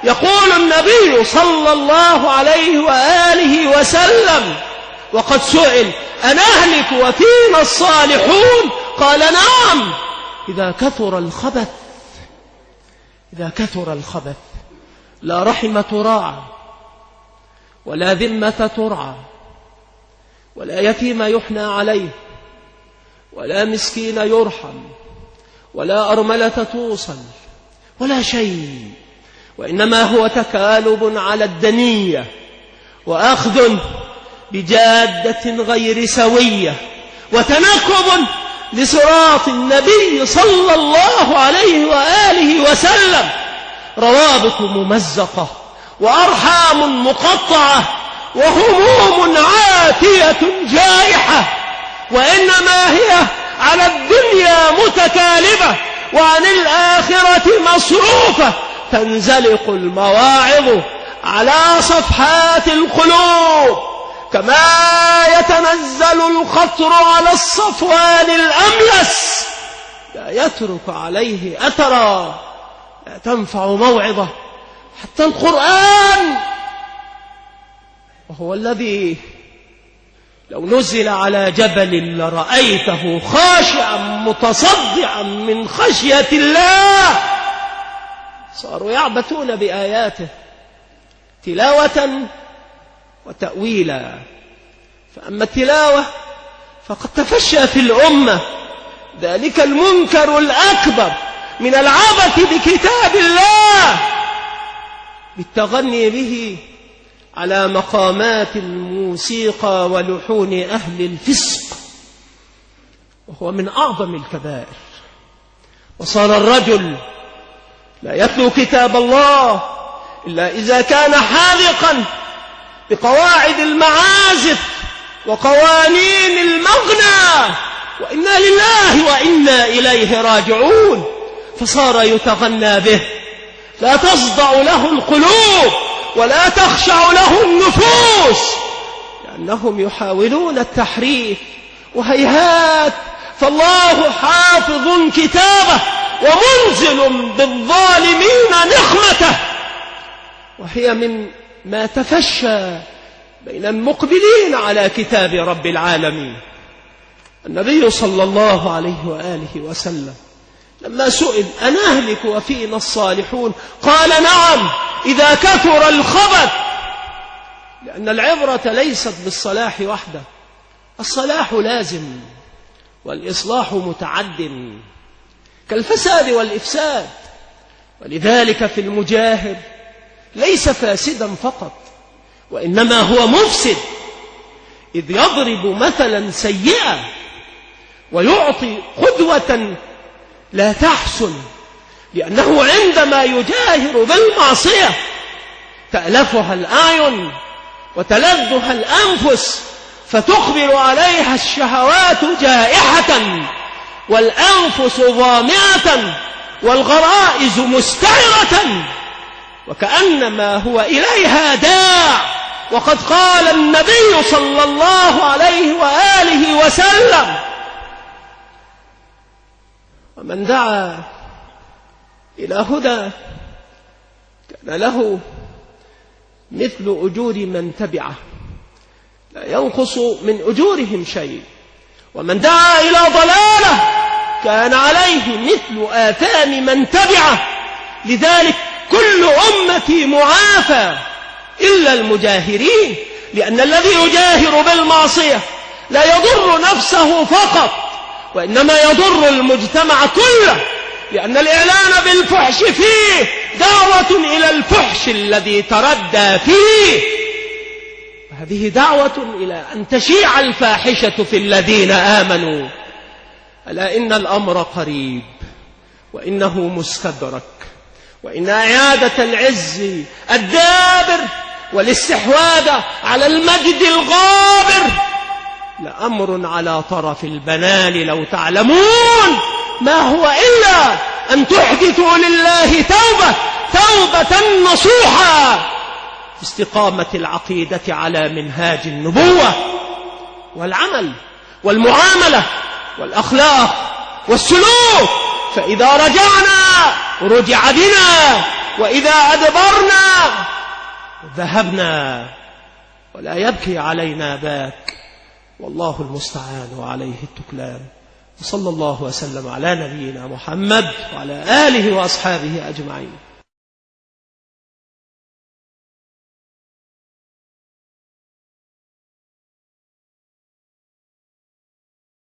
يقول النبي صلى الله عليه وآله وسلم وقد سئل: أنهلك وفينا الصالحون؟ قال: نعم، إذا كثر الخبث لا رحمة تراعى، ولا ذمة ترعى، ولا يتيم يحنى عليه، ولا مسكين يرحم، ولا أرملة توصل، ولا شيء، وإنما هو تكالب على الدنية وأخذ بجادة غير سوية وتنكب لصراط النبي صلى الله عليه وآله وسلم، روابط ممزقة وأرحام مقطعة وهموم عاتية جائحة، وإنما هي على الدنيا متكالبة وعن الآخرة مصروفة، تنزلق المواعظ على صفحات القلوب كما يتنزل القطر على الصفوان الأملس، لا يترك عليه أثرا، لا تنفع موعظة. حتى القرآن، وهو الذي لو نزل على جبل لرأيته خاشعا متصدعا من خشية الله، صاروا يعبثون بآياته تلاوة وتأويلا. فأما التلاوة فقد تفشى في الأمة ذلك المنكر الأكبر من العبث بكتاب الله بالتغني به على مقامات الموسيقى ولحون أهل الفسق، وهو من أعظم الكبائر. وصار الرجل لا يتلو كتاب الله إلا إذا كان حاذقا بقواعد المعازف وقوانين المغنى، وإنا لله وإنا إليه راجعون، فصار يتغنى به، لا تصدع له القلوب ولا تخشع له النفوس، لأنهم يحاولون التحريف، وهيهات، فالله حافظ كتابه ومنزل بالظالمين نقمته. وهي من ما تفشى بين المقبلين على كتاب رب العالمين. النبي صلى الله عليه وآله وسلم لما سئل: أنهلك وفينا الصالحون؟ قال: نعم، إذا كثر الخبث. لأن العبرة ليست بالصلاح وحده، الصلاح لازم والإصلاح متعد كالفساد والإفساد. ولذلك في المجاهر ليس فاسدا فقط، وإنما هو مفسد، إذ يضرب مثلا سيئا ويعطي قدوة لا تحسن، لأنه عندما يجاهر بالمعصية تألفها الأعين وتلذها الأنفس، فتخبر عليها الشهوات جائحة والأنفس ظامئة والغرائز مستعرة، وكأنما هو إليها داع. وقد قال النبي صلى الله عليه وآله وسلم: ومن دعا إلى هدى كان له مثل أجور من تبعه لا ينقص من أجورهم شيء، ومن دعا إلى ضلالة كان عليه مثل آثام من تبعه. لذلك كل أمتي معافى إلا المجاهرين، لأن الذي يجاهر بالمعصية لا يضر نفسه فقط، وإنما يضر المجتمع كله، لأن الإعلان بالفحش فيه دعوة إلى الفحش الذي تردى فيه، وهذه دعوة إلى أن تشيع الفاحشة في الذين آمنوا. ألا إن الأمر قريب وإنه مستدرك، وإن إعادة العز الدابر والاستحواذ على المجد الغابر لأمر على طرف البنان. لو تعلمون ما هو إلا أن تحدثوا لله توبة نصوحا في استقامة العقيدة على منهاج النبوة والعمل والمعاملة والأخلاق والسلوك. فإذا رجعنا رجع بنا وإذا أدبرنا ذهبنا ولا يبكي علينا باك، والله المستعان وعليه التكلان. وصلى الله وسلم على نبينا محمد وعلى آله وأصحابه أجمعين.